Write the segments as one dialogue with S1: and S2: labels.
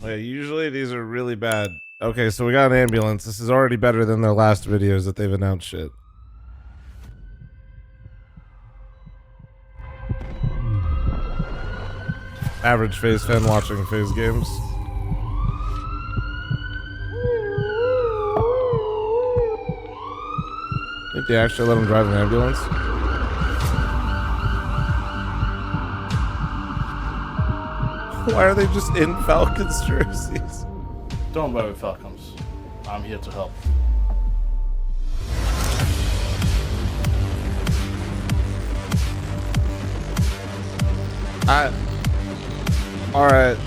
S1: Yeah, usually these are really bad. Okay, so we got an ambulance. This is already better than their last videos that they've announced shit. Average FaZe fan watching FaZe games. Think they actually let him drive an ambulance? Why are they just in Falcons jerseys?
S2: Don't worry, Falcons. I'm here to help.
S1: Alright.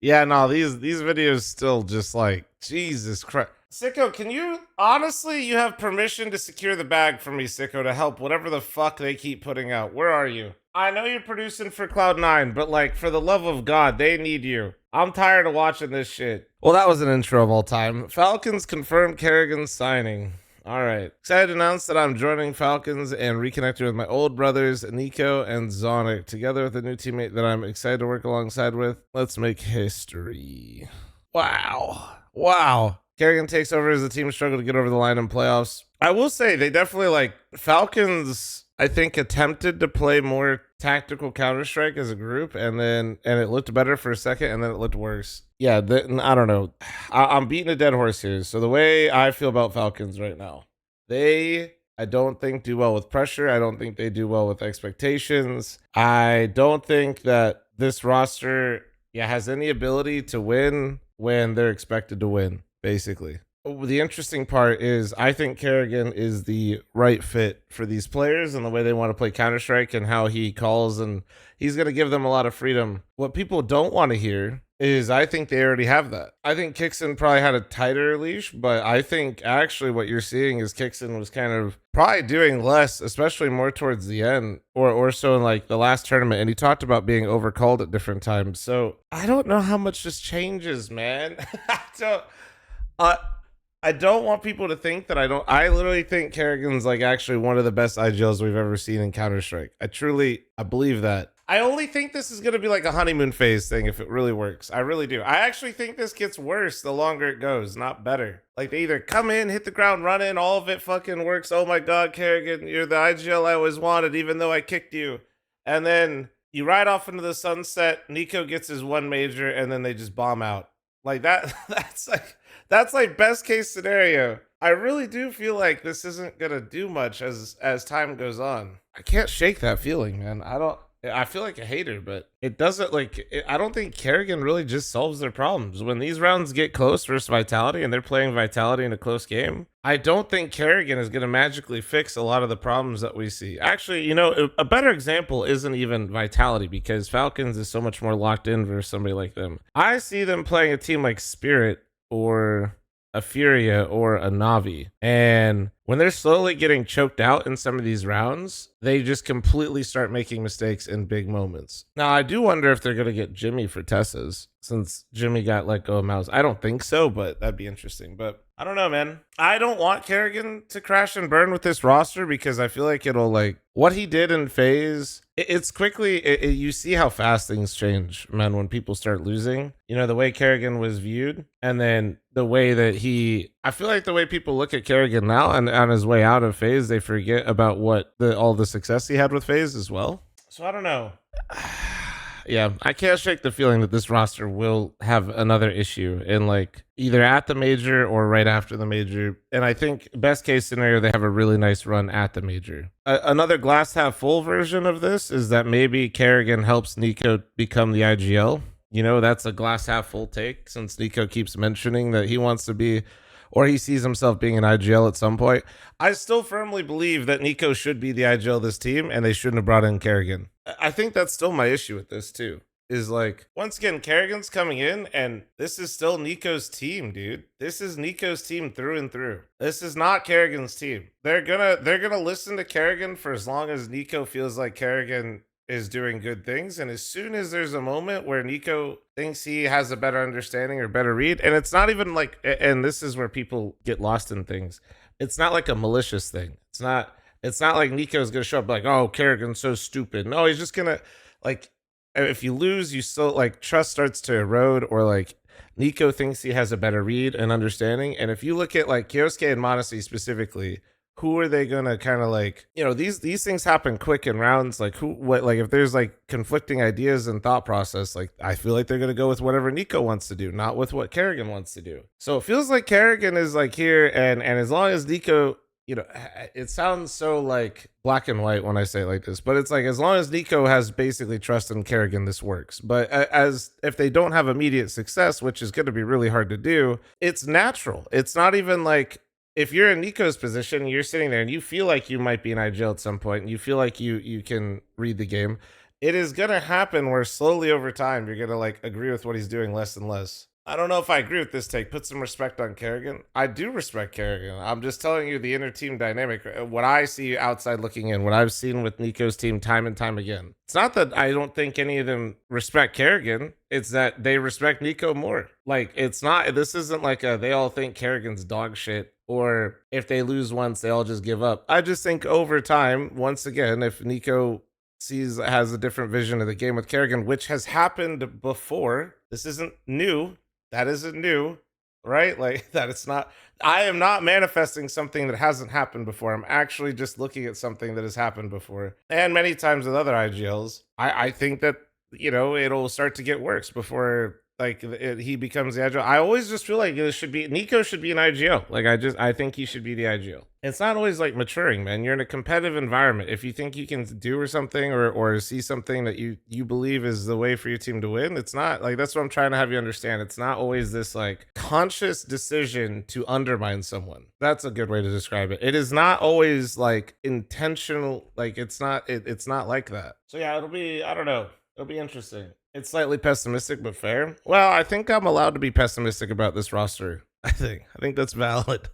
S1: Yeah, no, these videos still just like, Jesus Christ. Sicko, can you, honestly, you have permission to secure the bag for me, Sicko, to help whatever the fuck they keep putting out. Where are you? I know you're producing for Cloud9, but like, for the love of God, they need you. I'm tired of watching this shit. Well, that was an intro of all time. Falcons confirmed Karrigan's signing. All right. Excited to announce that I'm joining Falcons and reconnecting with my old brothers, Nico and Zonic, together with a new teammate that I'm excited to work alongside with. Let's make history. Wow. Wow. Karrigan takes over as the team struggle to get over the line in playoffs. I will say they definitely like Falcons, I think, attempted to play more tactical Counter-Strike as a group, and it looked better for a second, and then it looked worse. Yeah, I don't know. I'm beating a dead horse here. So the way I feel about Falcons right now, I don't think do well with pressure. I don't think they do well with expectations. I don't think that this roster has any ability to win when they're expected to win, basically. The interesting part is I think Karrigan is the right fit for these players and the way they want to play Counter-Strike and how he calls, and he's going to give them a lot of freedom. What people don't want to hear is I think they already have that. I think Kixon probably had a tighter leash, but I think actually what you're seeing is Kixon was kind of probably doing less, especially more towards the end or so in like the last tournament. And he talked about being overcalled at different times. So I don't know how much this changes, man. I don't want people to think that I literally think Karrigan's like actually one of the best IGLs we've ever seen in Counter-Strike. I believe that. I only think this is going to be like a honeymoon phase thing if it really works. I really do. I actually think this gets worse the longer it goes, not better. Like they either come in, hit the ground running, all of it fucking works. Oh my God, Karrigan, you're the IGL I always wanted, even though I kicked you. And then you ride off into the sunset, Nico gets his one major, and then they just bomb out. Like that, that's like best case scenario. I really do feel like this isn't gonna do much as time goes on. I can't shake that feeling, man. I feel like a hater, but it doesn't I don't think Karrigan really just solves their problems. When these rounds get close versus Vitality and they're playing Vitality in a close game, I don't think Karrigan is going to magically fix a lot of the problems that we see. Actually, you know, a better example isn't even Vitality because Falcons is so much more locked in versus somebody like them. I see them playing a team like Spirit or a Furia or a Navi, and when they're slowly getting choked out in some of these rounds, they just completely start making mistakes in big moments. Now, I do wonder if they're going to get Jimmy for Tessas since Jimmy got let go of Mouse. I don't think so, but that'd be interesting. But I don't know, man. I don't want Karrigan to crash and burn with this roster because I feel like it'll like what he did in FaZe. It's quickly, you see how fast things change, man, when people start losing. You know, the way Karrigan was viewed and then the way that I feel like the way people look at Karrigan now and on his way out of FaZe, they forget about all the success he had with FaZe as well. So I don't know. Yeah, I can't shake the feeling that this roster will have another issue in like either at the major or right after the major. And I think best case scenario, they have a really nice run at the major. Another glass half full version of this is that maybe Karrigan helps Nico become the IGL. You know, that's a glass half full take since Nico keeps mentioning that he wants to be, or he sees himself being an IGL at some point. I still firmly believe that Nico should be the IGL of this team and they shouldn't have brought in Karrigan. I think that's still my issue with this too. Is like, once again, Karrigan's coming in and this is still Nico's team, dude. This is Nico's team through and through. This is not Karrigan's team. They're gonna listen to Karrigan for as long as Nico feels like Karrigan is doing good things, and as soon as there's a moment where Nico thinks he has a better understanding or better read, and it's not even like, and this is where people get lost in things, it's not like a malicious thing. It's not It's not like Nico's gonna show up like, oh, Karrigan's so stupid. No, he's just gonna like, if you lose, you still like trust starts to erode, or like Nico thinks he has a better read and understanding. And if you look at like Kyosuke and Monesi specifically, who are they gonna kind of like, these things happen quick in rounds. Like like if there's like conflicting ideas and thought process, like I feel like they're gonna go with whatever Nico wants to do, not with what Karrigan wants to do. So it feels like Karrigan is like here, and as long as Nico, it sounds so like black and white when I say it like this, but it's like as long as Nico has basically trust in Karrigan, this works. But as if they don't have immediate success, which is going to be really hard to do, it's natural. It's not even like, if you're in Nico's position, you're sitting there and you feel like you might be in IGL at some point, and you feel like you can read the game, it is gonna happen where slowly over time you're gonna like agree with what he's doing less and less. I don't know if I agree with this take. Put some respect on Karrigan. I do respect Karrigan. I'm just telling you the inner team dynamic. What I see outside looking in, what I've seen with Nico's team time and time again. It's not that I don't think any of them respect Karrigan. It's that they respect Nico more. Like, it's not, this isn't like they all think Karrigan's dog shit, or if they lose once, they all just give up. I just think over time, once again, if Nico has a different vision of the game with Karrigan, which has happened before, this isn't new. That isn't new, right? Like that it's not, I am not manifesting something that hasn't happened before. I'm actually just looking at something that has happened before. And many times with other IGLs, I think that, it'll start to get worse before like he becomes the IGL. I always just feel like Nico should be an IGL. Like I think he should be the IGL. It's not always like maturing, man. You're in a competitive environment. If you think you can do or something, or see something that you believe is the way for your team to win, it's not like, that's what I'm trying to have you understand. It's not always this like conscious decision to undermine someone. That's a good way to describe it. It is not always like intentional. Like it's not like that. So yeah, I don't know. It'll be interesting. It's slightly pessimistic, but fair. Well, I think I'm allowed to be pessimistic about this roster. I think that's valid.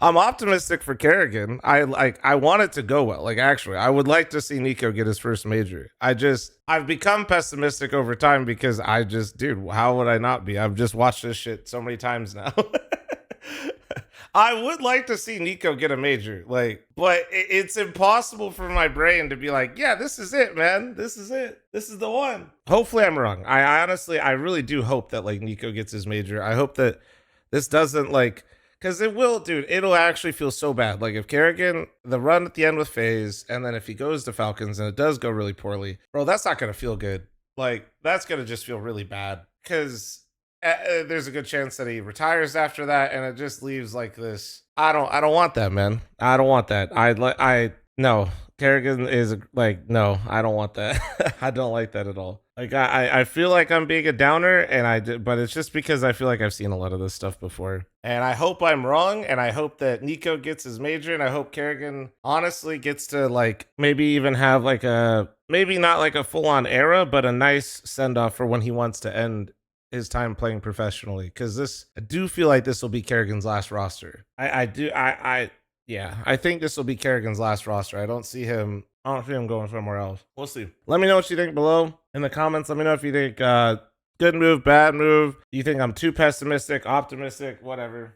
S1: I'm optimistic for Karrigan. I want it to go well. Like, actually, I would like to see Nico get his first major. I've become pessimistic over time because dude, how would I not be? I've just watched this shit so many times now. I would like to see Nico get a major, like, but it's impossible for my brain to be like, yeah, this is it, man. This is it. This is the one. Hopefully I'm wrong. I honestly, I really do hope that like Nico gets his major. I hope that this doesn't like, because it will, dude, it'll actually feel so bad. Like if Karrigan, the run at the end with FaZe, and then if he goes to Falcons and it does go really poorly, bro, that's not going to feel good. Like that's going to just feel really bad, because there's a good chance that he retires after that, and it just leaves like this. I don't want that, man. I don't want that. No, Karrigan is like, no, I don't want that. I don't like that at all. Like I feel like I'm being a downer, but it's just because I feel like I've seen a lot of this stuff before, and I hope I'm wrong, and I hope that Nico gets his major, and I hope Karrigan honestly gets to like maybe even have like maybe not like a full-on era, but a nice send-off for when he wants to end his time playing professionally, because I do feel like this will be Karrigan's last roster. I think this will be Karrigan's last roster. I don't see him going somewhere else. We'll see. Let me know what you think below in the comments. Let me know if you think good move, bad move. You think I'm too pessimistic, optimistic, whatever.